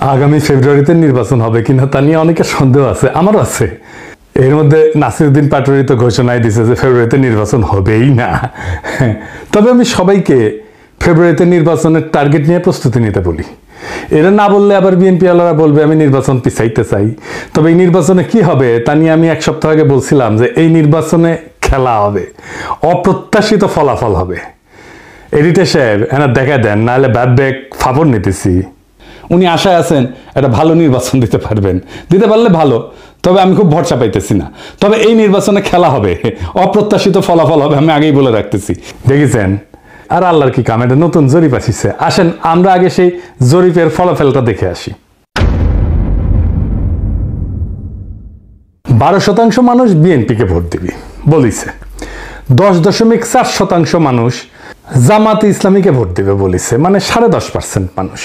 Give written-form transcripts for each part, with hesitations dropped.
আগামী ফেব্রুয়ারিতে নির্বাচন হবে কিনা তা নিয়ে অনেকের সন্দেহ আছে, আমারও আছে। এর মধ্যে নাসিরউদ্দিন পাটোয়ারি তো ঘোষণায় দিয়েছে যে ফেব্রুয়ারিতে নির্বাচন হবেই না। তবে আমি সবাইকে ফেব্রুয়ারিতে নির্বাচনের টার্গেট নিয়ে প্রস্তুতি নিতে বলি। এরা না বললে আবার বিএনপি ওয়ালারা বলবে আমি নির্বাচন পিছাইতে চাই। তবে এই নির্বাচনে কি হবে তা নিয়ে আমি এক সপ্তাহ আগে বলছিলাম যে এই নির্বাচনে খেলা হবে, অপ্রত্যাশিত ফলাফল হবে। এডিটর সাহেব এনার দেখা দেন, নাহলে ব্যাক ফাপড় নিতেছি। উনি আশায় আছেন একটা ভালো নির্বাচন দিতে পারবেন, দিতে পারলে ভালো, তবে আমি খুব ভরসা পাইতেছি না। তবে এই নির্বাচনে খেলা হবে, অপ্রত্যাশিত ফলাফল হবে, আমি আগেই বলে রাখতেছি। দেখেছেন? আর আল্লাহর কি কাম, এটা নতুন জরিপ আসিছে। আসেন আমরা আগে সেই জরিপের ফলাফলটা দেখে আসি। 12% মানুষ বিএনপিকে ভোট দিবি বলিছে, 10.4% মানুষ জামাতে ইসলামীকে ভোট দিবে বলিছে, মানে 10.5% মানুষ।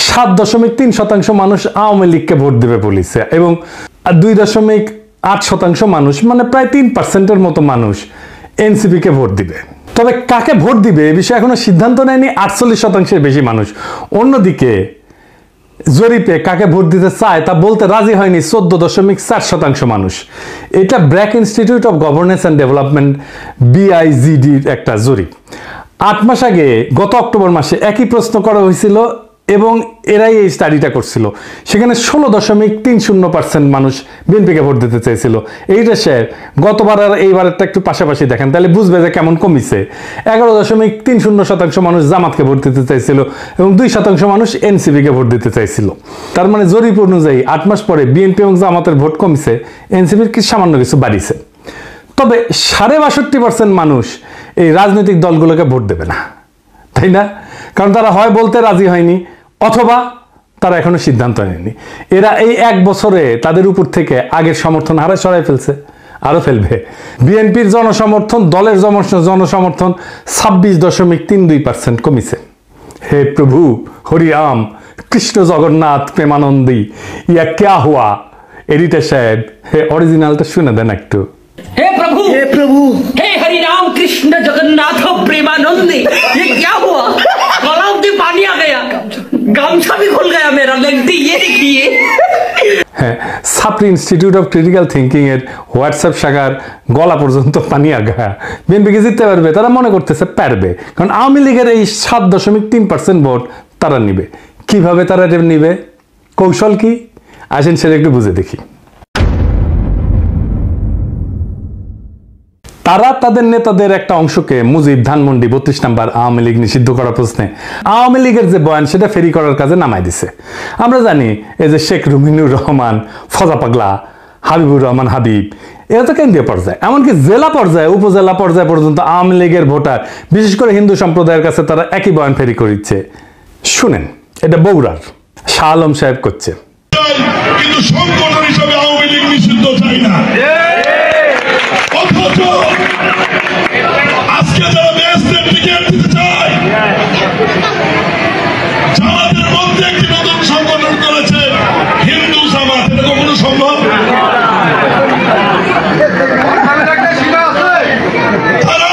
7.3% মানুষ আওয়ামী লীগকে ভোট দিবে বলিছে, এবং 2.8% মানুষ, মানে প্রায় 3%-এর মতো মানুষ এনসিপিকে ভোট দিবে। তবে কাকে ভোট দিবে এ বিষয়ে এখনো সিদ্ধান্ত নেয়নি 48%-এর বেশি মানুষ। অন্যদিকে জরিপে কাকে ভোট দিতে চায় তা বলতে রাজি হয়নি 14.4% মানুষ। এটা BRAC institute of governance and development BIGDর একটা জরিপ। 8 মাস আগে গত অক্টোবর মাসে একই প্রশ্ন করা হয়েছিল এবং এরাই এই স্টাডিটা করছিল। সেখানে 16.30% মানুষ বিএনপিকে ভোট দিতে চেয়েছিল। এইটা স্যার গতবার আর এইবারেরটা একটু পাশাপাশি দেখেন, তাহলে বুঝবে যে কেমন কমিছে। 11.30% মানুষ জামাতকে ভোট দিতে চাইছিল এবং 2% মানুষ এনসিপিকে ভোট দিতে চাইছিল। তার মানে জরিপ অনুযায়ী 8 মাস পরে বিএনপি এবং জামাতের ভোট কমিছে, এনসিপির কি সামান্য কিছু বাড়িছে। তবে 62% মানুষ এই রাজনৈতিক দলগুলোকে ভোট দেবে না, তাই না? কারণ তারা হয় বলতে রাজি হয়নি, অথবা তারা এখনো সিদ্ধান্ত নেয়নি। এরা এই 1 বছরে তাদের উপর থেকে আগের সমর্থন হারে সরাই ফেলছে, আরো ফেলবে। বিএনপির জনসমর্থন, দলের জনসমর্থন 26.32% কমিছে। হে প্রভু হরি রাম কৃষ্ণ জগন্নাথ প্রেমানন্দী, ইয়া ক্যা হুয়া। এডিটর সাহেব হে অরিজিনালটা শুনে দেন একটু। हे प्रभु हे हरि राम कृष्ण जगन्नाथ प्रेमानंदी, ये क्या हुआ? गला में पानी आ गया, गामछा भी खुल गया मेरा, लगती ये देखिए। হ্যাঁ, ছাত্র ইনস্টিটিউট অফ ক্রিটিক্যাল থিঙ্কিং এর হোয়াটসঅ্যাপ শাখার গলা পর্যন্ত পানি আগা। বিএনপিকে জিততে পারবে, তারা মনে করতেছে পারবে, কারণ আওয়ামী লীগের এই 7.3% ভোট তারা নিবে। কিভাবে তারা নিবে, কৌশল কি, আসেন সেটা একটু বুঝে দেখি। তারা তাদের নেতাদের একটা অংশকে মুজিব, ধানমন্ডি, 32 নম্বর আওয়ামী লীগ নিষিদ্ধ করার প্রশ্নে আওয়ামী লীগের যে বয়ান সেটা ফেরি করার কাজে নামাই দিছে। আমরা জানি এই যে শেখ রুমিনুর রহমান, ফজা পাগলা, হাবিবুর রহমান হাবিব, এরা তো কেন্দ্রীয় পর্যায়ে, এমনকি জেলা পর্যায়ে, উপজেলা পর্যায়ে পর্যন্ত আওয়ামী লীগের ভোটার, বিশেষ করে হিন্দু সম্প্রদায়ের কাছে তারা একই বয়ান ফেরি করিচ্ছে। শুনেন, এটা বগুড়ার শাহ আলম সাহেব করছে। কিন্তু সংগঠন হিসেবে আওয়ামী লীগ নিষিদ্ধ চাই না। অথচ আজকে যারা দেশের টিকিট দিতে চায়, জামাতের মধ্যে একটি নতুন সংগঠন করেছে হিন্দু জামাত, এটা কখনো সম্ভব? তারা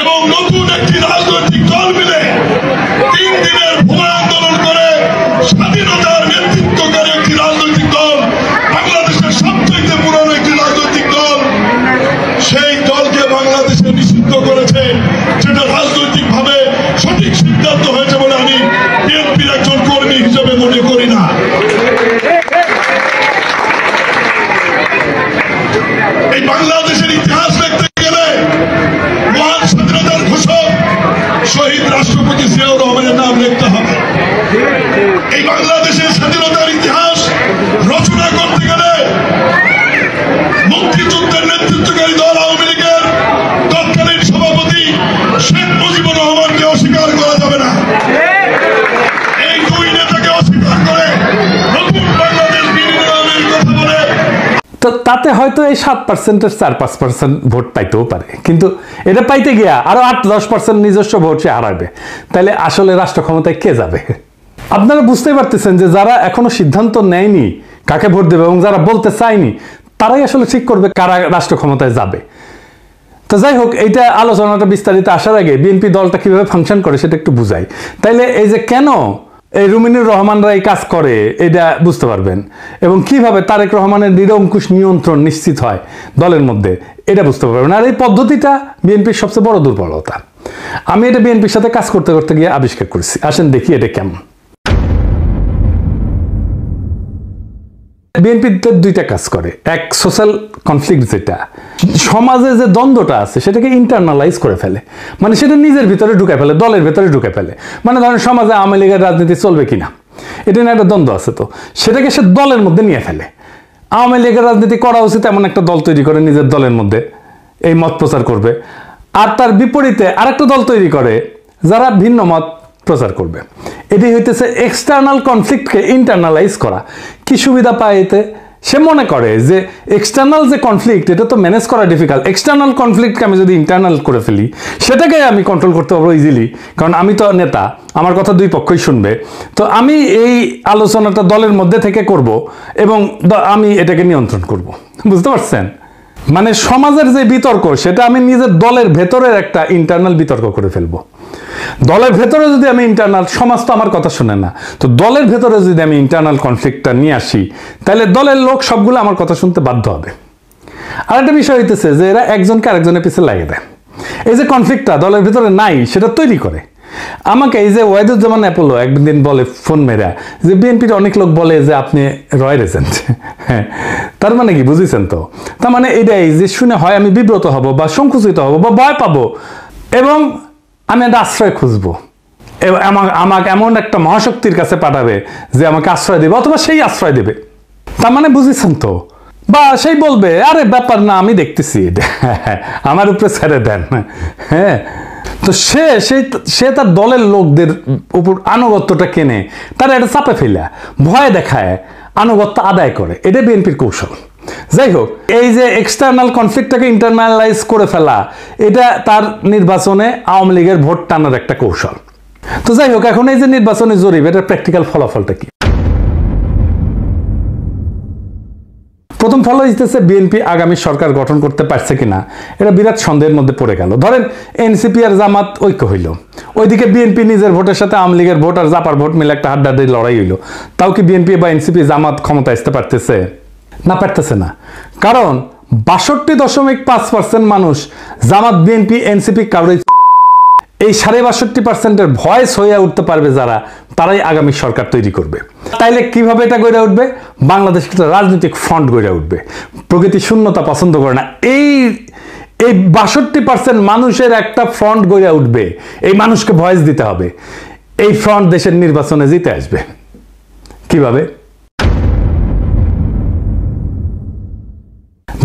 এবং নতুন একটি রাজনৈতিক দল মিলে 3 দিনের ভূমি আন্দোলন করে স্বাধীনতার নেতৃত্ব করে একটি রাজনৈতিক দল, বাংলাদেশের সবচেয়ে পুরনো একটি রাজনৈতিক দল, সেই দলকে বাংলাদেশে নিষিদ্ধ করেছে, যেটা রাজনৈতিক ভাবে সঠিক সিদ্ধান্ত হয়েছে বলে আমি বিএনপির একজন কর্মী হিসেবে মনে করি না। এই বাংলাদেশের ইতিহাস দেখতে গেলে মহান স্বাধীনতার ঘোষক শহীদ রাষ্ট্রপতি জিয়াউর রহমানের নাম লিখতে হবে। এই বাংলাদেশের স্বাধীনতার ইতিহাস রচনা করতে গেলে মুক্তিযুদ্ধের নেতৃত্বকারী দল আওয়ামী লীগের তৎকালীন সভাপতি শেখ মুজিবুর রহমানকে অস্বীকার করা যাবে না। এই 2 নেতাকে অস্বীকার করে নতুন বাংলাদেশ বিনির্মাণের কথা বলে তো তাতে হয়তো এই 7%-এর 4-5% ভোট পাইতেও পারে, কিন্তু এটা পাইতে গিয়া আরো 8-10% নিজস্ব ভোট সে হারাবে। তাহলে আসলে রাষ্ট্র ক্ষমতায় কে যাবে? আপনারা বুঝতেই পারতেছেন যে যারা এখনো সিদ্ধান্ত নেয়নি কাকে ভোট দেবে এবং যারা বলতে চায়নি, তারাই আসলে ঠিক করবে কারা রাষ্ট্র ক্ষমতায় যাবে। তো যাই হোক, এইটা আলোচনাটা বিস্তারিত আসার আগে বিএনপি দলটা কিভাবে ফাংশন করে সেটা একটু বুঝাই। তাইলে এই যে কেন এই রুমিনুর রহমানরা এই কাজ করে এটা বুঝতে পারবেন, এবং কিভাবে তারেক রহমানের নিরঙ্কুশ নিয়ন্ত্রণ নিশ্চিত হয় দলের মধ্যে এটা বুঝতে পারবেন। আর এই পদ্ধতিটা বিএনপির সবচেয়ে বড় দুর্বলতা। আমি এটা বিএনপির সাথে কাজ করতে করতে গিয়ে আবিষ্কার করেছি। আসেন দেখি এটা কেমন। বিএনপি দুইটা কাজ করে। এক, সোশ্যাল কনফ্লিক্ট, যেটা সমাজে যে দ্বন্দ্বটা আছে সেটাকে ইন্টারনালাইজ করে ফেলে, মানে সেটা নিজের ভিতরে ঢুকে ফেলে, দলের ভিতরে ঢুকে ফেলে। মানে ধরেন সমাজে আওয়ামী লীগের রাজনীতি চলবে কিনা, এটা নিয়ে একটা দ্বন্দ্ব আছে, তো সেটাকে সে দলের মধ্যে নিয়ে ফেলে। আওয়ামী লীগের রাজনীতি করা উচিত এমন একটা দল তৈরি করে নিজের দলের মধ্যে এই মত প্রচার করবে, আর তার বিপরীতে আরেকটা দল তৈরি করে যারা ভিন্ন মত প্রচার করবে। এটি হইতেছে এক্সটার্নাল কনফ্লিক্টকে ইন্টারনালাইজ করা। কি সুবিধা পায় এতে? সে মনে করে যে এক্সটার্নাল যে কনফ্লিক্ট এটা তো ম্যানেজ করা ডিফিকাল্ট, এক্সটার্নাল কনফ্লিক্টকে আমি যদি ইন্টারনাল করে ফেলি সেটাকে আমি কন্ট্রোল করতে পারবো ইজিলি, কারণ আমি তো নেতা, আমার কথা দুই পক্ষই শুনবে। তো আমি এই আলোচনাটা দলের মধ্যে থেকে করব এবং আমি এটাকে নিয়ন্ত্রণ করব। বুঝতে পারছেন? মানে সমাজের যে বিতর্ক সেটা আমি নিজের দলের ভেতরের একটা ইন্টারনাল বিতর্ক করে ফেলবো। দলের ভেতরে যদি আমি ইন্টারনাল, সমাজ তো আমার কথা শুনে না, তো দলের ভেতরে যদি আমি ইন্টারনাল কনফ্লিক্টটা নিয়ে আসি তাহলে দলের লোক সবগুলো আমার কথা শুনতে বাধ্য হবে। আর একটা বিষয় হইতেছে যে এরা একজনকে আরেকজনের পিছনে লাগিয়ে দেয়। এই যে কনফ্লিক্টটা দলের ভেতরে নাই সেটা তৈরি করে। আমাকে এই যে ওয়াহিদুজ্জামান অ্যাপোলো একদিন বলে ফোন মেরা যে বিএনপির অনেক লোক বলে যে আপনি রয়ের এজেন্ট। হ্যাঁ, তার মানে কি বুঝেছেন? তো তার মানে এটাই যে শুনে হয় আমি বিব্রত হব বা সংকুচিত হব বা ভয় পাবো, এবং আমি একটা আশ্রয় খুঁজবো, আমাকে এমন একটা মহাশক্তির কাছে পাঠাবে যে আমাকে আশ্রয় দেবে, অথবা সেই আশ্রয় দেবে। তার মানে বুঝেছেন তো? বা সেই বলবে আরে ব্যাপার না, আমি দেখতেছি, এটা আমার উপরে ছেড়ে দেন। হ্যাঁ, তো সে তার দলের লোকদের উপর আনুগত্যটা কেনে, তারা এটা চাপে ফেলা, ভয় দেখায়, আনুগত্য আদায় করে। এটা বিএনপির কৌশল। যাই হোক, এই যে এক্সটার্নাল কনফ্লিক্টটাকে ইন্টারনালাইজ করে ফেলা, এটা তার নির্বাচনে আওয়ামী লীগের ভোট টানার একটা কৌশল। তো যাই হোক, এখন এই যে নির্বাচনী জরিপ, এটার প্র্যাকটিক্যাল ফলাফলটা কি? প্রথম ফল হইতেছে বিএনপি আগামী সরকার গঠন করতে পারছে কিনা এটা বিরাট সন্দেহের মধ্যে পড়ে গেল। ধরেন এনসিপি আর জামাত ঐক্য হইল, ওইদিকে বিএনপি নিজের ভোটের সাথে আওয়ামী লীগের ভোট আর জাপার ভোট মিলে একটা হাড্ডাহাড্ডি লড়াই হইল। তাও কি বিএনপি বা এনসিপি জামাত ক্ষমতা আসতে পারতেছে? না, পারতেছে না। কারণ 62.5% মানুষ জামাত, বিএনপি, এনসিপি কাউরে, এই 62.5%-এর ভয়েস হয়ে উঠতে পারবে যারা, তারাই আগামী সরকার তৈরি করবে। তাইলে কিভাবে এটা গড়ে উঠবে? বাংলাদেশ একটা রাজনৈতিক ফ্রন্ট গড়ে উঠবে। প্রকৃতি শূন্যতা পছন্দ করে না। এই 62% মানুষের একটা ফ্রন্ট গড়ে উঠবে। এই মানুষকে ভয়েস দিতে হবে। এই ফ্রন্ট দেশের নির্বাচনে জিতে আসবে। কিভাবে?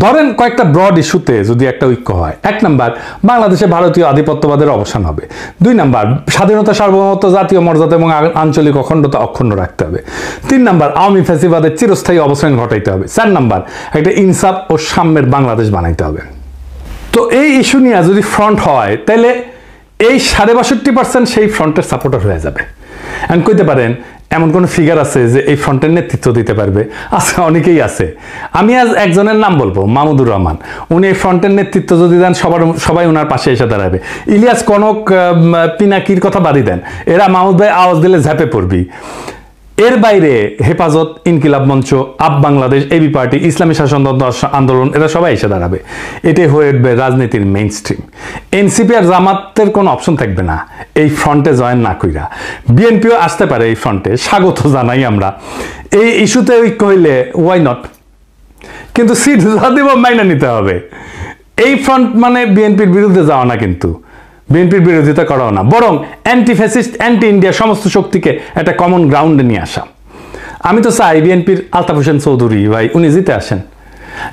ধরেন কয়েকটা ব্রড ইস্যুতে যদি একটা ঐক্য হয়। 1 নাম্বার, বাংলাদেশে ভারতীয় আধিপত্যবাদের অবসান হবে। 2 নাম্বার, স্বাধীনতা, সার্বভৌমত্ব, জাতীয় মর্যাদা এবং আঞ্চলিক অখণ্ডতা অক্ষুণ্ণ রাখতে হবে। 3 নাম্বার, আওয়ামী ফ্যাসিবাদের চিরস্থায়ী অবসান ঘটাইতে হবে। 4 নাম্বার, একটা ইনসাফ ও সাম্যের বাংলাদেশ বানাইতে হবে। তো এই ইস্যু নিয়ে যদি ফ্রন্ট হয় তাহলে এই 62.5% সেই ফ্রন্টের সাপোর্টার হয়ে যাবে। এখন কইতে পারেন এমন কোন ফিগার আছে যে এই ফ্রন্টের নেতৃত্ব দিতে পারবে? আছে, অনেকেই আছে। আমি আজ একজনের নাম বলবো, মাহমুদুর রহমান। উনি এই ফ্রন্টের নেতৃত্ব যদি দেন সবাই ওনার পাশে এসে দাঁড়াবে। ইলিয়াস কনক, পিনাকির কথা বাদই দেন, এরা মাহমুদ ভাই আওয়াজ দিলে ঝাঁপে পড়বি। এর বাইরে হেফাজত, ইনকিলাব মঞ্চ, আপ বাংলাদেশ, এবি পার্টি, ইসলামী শাসনতন্ত্র আন্দোলন, এরা সবাই এসে দাঁড়াবে। এটাই হয়ে উঠবে রাজনীতির মেইন স্ট্রিম। এনসিপি আর জামাতের কোনো অপশন থাকবে না এই ফ্রন্টে জয়েন না কইরা। বিএনপিও আসতে পারে এই ফ্রন্টে, স্বাগত জানাই আমরা। এই ইস্যুতে ঐক্য হইলে ওয়াই নট, কিন্তু সিট যা দিব মাইনা নিতে হবে। এই ফ্রন্ট মানে বিএনপির বিরুদ্ধে যাওয়া না, কিন্তু বিএনপির বিরোধিতা করাও না, বরং অ্যান্টি ফ্যাসিস্ট, অ্যান্টি ইন্ডিয়া সমস্ত শক্তিকে একটা কমন গ্রাউন্ডে নিয়ে আসা। আমি তো চাই বিএনপির আলতাফ হোসেন চৌধুরী ভাই উনি জিতে আসেন,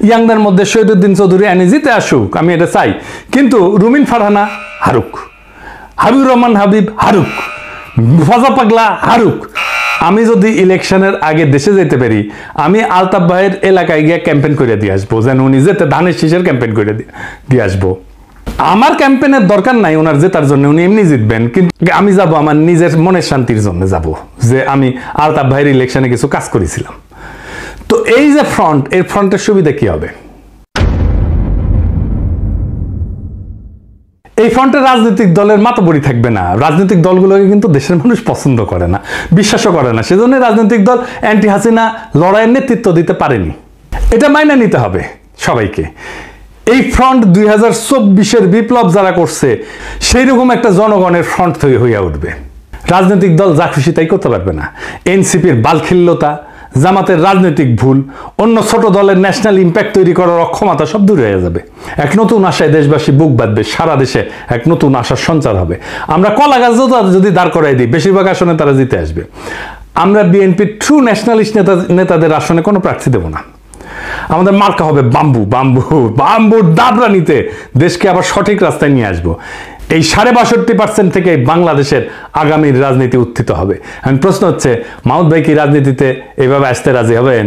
ইয়াংদের মধ্যে শহীদুদ্দিন চৌধুরী আনি জিতে আসুক, আমি এটা চাই। কিন্তু রুমিন ফারহানা হারুক, হাবিবুর রহমান হাবিব হারুক, ফজা পাগলা হারুক। আমি যদি ইলেকশনের আগে দেশে যেতে পারি, আমি আলতাফ ভাইয়ের এলাকায় গিয়ে ক্যাম্পেইন করে দিয়ে আসবো, যেন উনি যেতে ধানের শীষের ক্যাম্পেইন করে দিয়ে আসবো। আমার ক্যাম্পেইনের দরকার নাই ওনার জেতার জন্য, উনি এমনি জিতবেন, কিন্তু আমি যাব আমার নিজের মনের শান্তির জন্য যাব, যে আমি আলতাফ ভাইয়ের ইলেকশনে কিছু কাজ করেছিলাম। তো এই যে ফ্রন্ট, এই ফ্রন্টের সুবিধা কি হবে? এই ফ্রন্টে রাজনৈতিক দলের মাতবরি থাকবে না। রাজনৈতিক দলগুলোকে কিন্তু দেশের মানুষ পছন্দ করে না, বিশ্বাসও করে না। সেজন্য রাজনৈতিক দল অ্যান্টি হাসিনা লড়াইয়ের নেতৃত্ব দিতে পারেনি। এটা মাইনা নিতে হবে সবাইকে। এই ফ্রন্ট 2024-এর বিপ্লব যারা করছে সেই রকম একটা জনগণের ফ্রন্ট হইয়া উঠবে। রাজনৈতিক দল যা খুশি তাই করতে পারবে না। এনসিপির বালখিল্যতা, জামাতের রাজনৈতিক ভুল, অন্য ছোট দলের ন্যাশনাল ইম্প্যাক্ট তৈরি করার অক্ষমতা সব দূর হয়ে যাবে। এক নতুন আশায় দেশবাসী বুক বাঁধবে, সারা দেশে এক নতুন আশার সঞ্চার হবে। আমরা কলা গাছ যদি দাঁড় করাই দিই, বেশিরভাগ আসনে তারা জিতে আসবে। আমরা বিএনপির ট্রু ন্যাশনালিস্ট নেতাদের আসনে কোনো প্রার্থী দেব না। আমাদের মার্কা হবে বাম্বু। বাম্বুর দাবরা নিতে দেশকে আবার সঠিক রাস্তায় নিয়ে আসবো। এই 62% থেকে বাংলাদেশের আগামীর রাজনীতি উত্থিত হবে। এখন প্রশ্ন হচ্ছে, মাহমুদ ভাই কি রাজনীতিতে এইভাবে আসতে রাজি হবেন?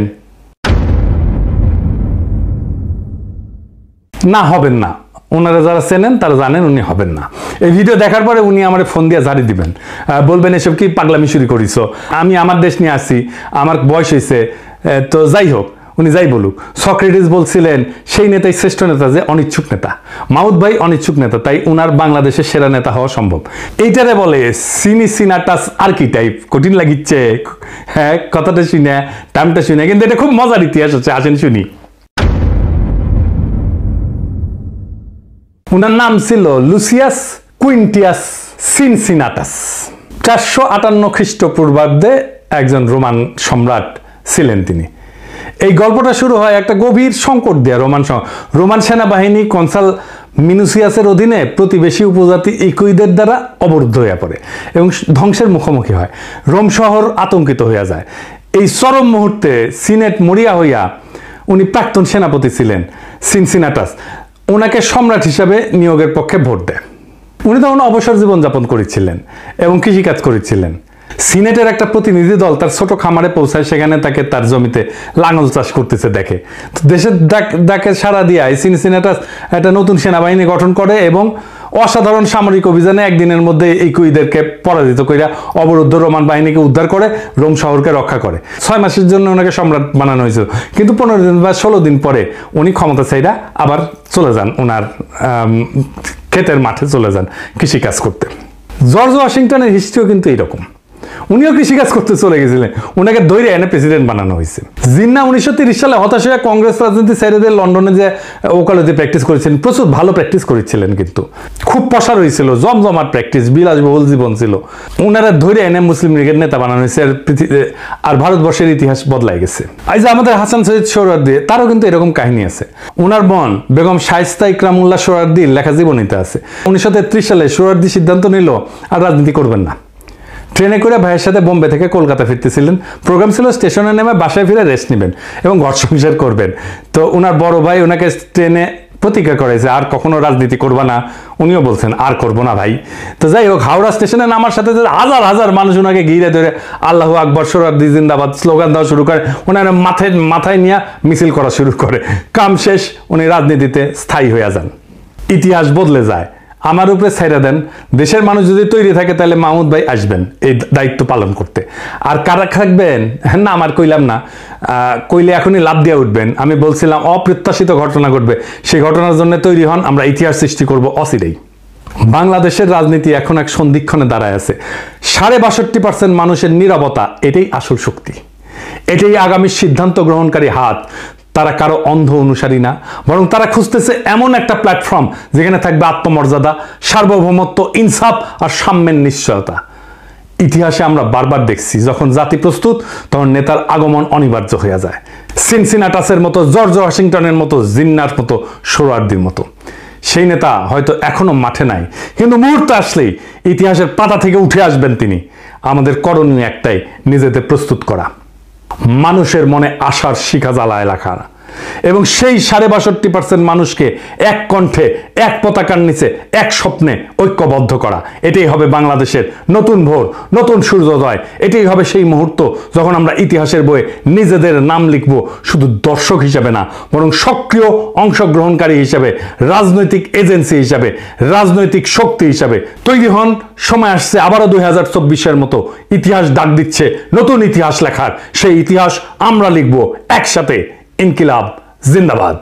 না, হবেন না। ওনারা যারা চেনেন তারা জানেন উনি হবেন না। এই ভিডিও দেখার পরে উনি আমার ফোন দিয়ে ঝাড়ি দিবেন, বলবেন এসব কি পাগলামি শুরু করিস, আমি আমার দেশ নিয়ে আসছি, আমার বয়স হয়েছে। তো যাই হোক, উনি যাই বলুক, সক্রেটিস বলছিলেন সেই নেতাই শ্রেষ্ঠ নেতা যে অনিচ্ছুক নেতা। মাহমুদ ভাই অনিচ্ছুক নেতা, তাই উনার বাংলাদেশের সেরা নেতা হওয়া সম্ভব। এইটারে বলে সিনাটাস আর্কিটাইপ। কঠিন লাগিচ্ছে, হ্যাঁ, কথাটা শুনে, টাইমটা শুনে, কিন্তু এটা খুব মজার ইতিহাস হচ্ছে। আসেন শুনি। উনার নাম ছিল লুসিয়াস কুইন্টিয়াস সিনসিনাটাস। 458 খ্রিস্টপূর্বাব্দে একজন রোমান সম্রাট ছিলেন তিনি। এই গল্পটা শুরু হয় একটা গভীর সংকট দিয়ে। রোমান সেনাবাহিনী কনসাল মিনুসিয়াসের অধীনে প্রতিবেশী উপজাতি ইকুইদের দ্বারা অবরুদ্ধ হয়ে পড়ে এবং ধ্বংসের মুখোমুখি হয়। রোম শহর আতঙ্কিত হয়ে যায়। এই চরম মুহূর্তে সিনেট মরিয়া হইয়া, উনি প্রাক্তন সেনাপতি ছিলেন সিনসিনাটাস, ওনাকে সম্রাট হিসাবে নিয়োগের পক্ষে ভোট দেয়। উনি তখন অবসর জীবনযাপন করেছিলেন এবং কৃষিকাজ করেছিলেন। সিনেটের একটা প্রতিনিধি দল তার ছোট খামারে পৌঁছায়, সেখানে তাকে তার জমিতে লাঙল চাষ করতেছে দেখে। তো দেশের ডাকে সাড়া দিয়ে সিনসিনাটাস একটা নতুন সেনাবাহিনী গঠন করে এবং অসাধারণ সামরিক অভিযানে একদিনের মধ্যে এই কুইদেরকে পরাজিত কইরা অবরুদ্ধ রোমান বাহিনীকে উদ্ধার করে রোম শহরকে রক্ষা করে। 6 মাসের জন্য ওনাকে সম্রাট বানানো হয়েছিল, কিন্তু 15 দিন বা 16 দিন পরে উনি ক্ষমতা চাইরা আবার চলে যান, ওনার ক্ষেতের মাঠে চলে যান কৃষিকাজ করতে। জর্জ ওয়াশিংটনের হিস্ট্রিও কিন্তু এইরকম। উনিও কৃষিকাজ করতে চলে গেছিলেন, ওনাকে ধরে এনে প্রেসিডেন্ট বানানো হয়েছে। জিন্না 1930 সালে হতাশ হয়ে কংগ্রেস রাজনীতি ছেড়ে দিয়ে লন্ডনে যে ওকালতি প্র্যাকটিস করেছিলেন, প্রচুর ভালো প্র্যাকটিস করেছিলেন, কিন্তু খুব প্রসার হয়েছিল, জমজমাট প্র্যাকটিস, বিলাসবহুল জীবন ছিল। ওনারা ধরে এনে মুসলিম লীগের নেতা বানানো হয়েছে, আর ভারতবর্ষের ইতিহাস বদলাই গেছে। আজ আমাদের হাসান সৈয়দ সোহরাওয়ার্দী, তারও কিন্তু এরকম কাহিনী আছে। ওনার বোন বেগম শায়েস্তা ইকরামুল্লাহ সোহরাওয়ার্দীর লেখা জীবনীতে আছে। 1933 সালে সোহরাওয়ার্দী সিদ্ধান্ত নিল আর রাজনীতি করবেন না। ট্রেনে করে ভাইয়ের সাথে বোম্বে থেকে কলকাতা ফিরতেছিলেন। প্রোগ্রাম ছিল স্টেশনে নেমে বাসায় ফিরে রেস্ট নেবেন এবং ঘর সংসার করবেন। তো ওনার বড় ভাই ওনাকে ট্রেনে প্রতিজ্ঞা করেছে আর কখনো রাজনীতি করবা না। উনিও বলছেন আর করবো না ভাই। তো যাই হোক, হাওড়া স্টেশনে নামার সাথে হাজার হাজার মানুষ ওনাকে ঘিরে ধরে আল্লাহু আকবর, সোহরাওয়ার্দী জিন্দাবাদ স্লোগান দেওয়া শুরু করে। ওনার মাথায় নিয়ে মিছিল করা শুরু করে। কাম শেষ, উনি রাজনীতিতে স্থায়ী হয়ে যান। ইতিহাস বদলে যায়। আমার উপরে ছাইরা দেন। দেশের মানুষ যদি তৈরি থাকে তাহলে মাহমুদ ভাই আসবেন এই দায়িত্ব পালন করতে। আর কারা থাকবেন না আমার কইলাম না, কইলে এখনই লাভ দিয়ে উঠবেন। আমি বলছিলাম অপ্রত্যাশিত ঘটনা ঘটবে, সেই ঘটনার জন্য তৈরি হন। আমরা ইতিহাস সৃষ্টি করব অচিরেই। বাংলাদেশের রাজনীতি এখন এক সন্ধিক্ষণে দাঁড়ায় আছে। 62% মানুষের নীরবতা, এটাই আসল শক্তি, এটাই আগামী সিদ্ধান্ত গ্রহণকারী হাত। তারা কারো অন্ধ অনুসারী না, বরং তারা খুঁজতেছে এমন একটা প্ল্যাটফর্ম যেখানে থাকবে আত্মমর্যাদা, সার্বভৌমত্ব, ইনসাফ আর সাম্যের নিশ্চয়তা। ইতিহাসে আমরা বারবার দেখছি, যখন জাতি প্রস্তুত তখন নেতার আগমন অনিবার্য হয়ে যায়। সিনসিনাটাসের মতো, জর্জ ওয়াশিংটনের মতো, জিন্নার মতো, সোহরাওয়ার্দীর মতো। সেই নেতা হয়তো এখনো মাঠে নাই, কিন্তু মুহূর্তে আসলেই ইতিহাসের পাতা থেকে উঠে আসবেন তিনি। আমাদের করণীয় একটাই, নিজেদের প্রস্তুত করা, মানুষের মনে আশার শিখা জ্বালায় রাখা এবং সেই 62% মানুষকে এক কণ্ঠে, এক পতাকার নিচে, এক স্বপ্নে ঐক্যবদ্ধ করা। এটাই হবে বাংলাদেশের নতুন ভোর, নতুন সূর্যোদয়। এটাই হবে সেই মুহূর্ত যখন আমরা ইতিহাসের বইয়ে নিজেদের নাম লিখব, শুধু দর্শক হিসেবে না, বরং সক্রিয় অংশগ্রহণকারী হিসেবে, রাজনৈতিক এজেন্সি হিসাবে, রাজনৈতিক শক্তি হিসাবে। তৈরি হন, সময় আসছে আবারও 2024-এর মতো। ইতিহাস ডাক দিচ্ছে নতুন ইতিহাস লেখার। সেই ইতিহাস আমরা লিখব একসাথে। ইনকিলাব জিন্দাবাদ।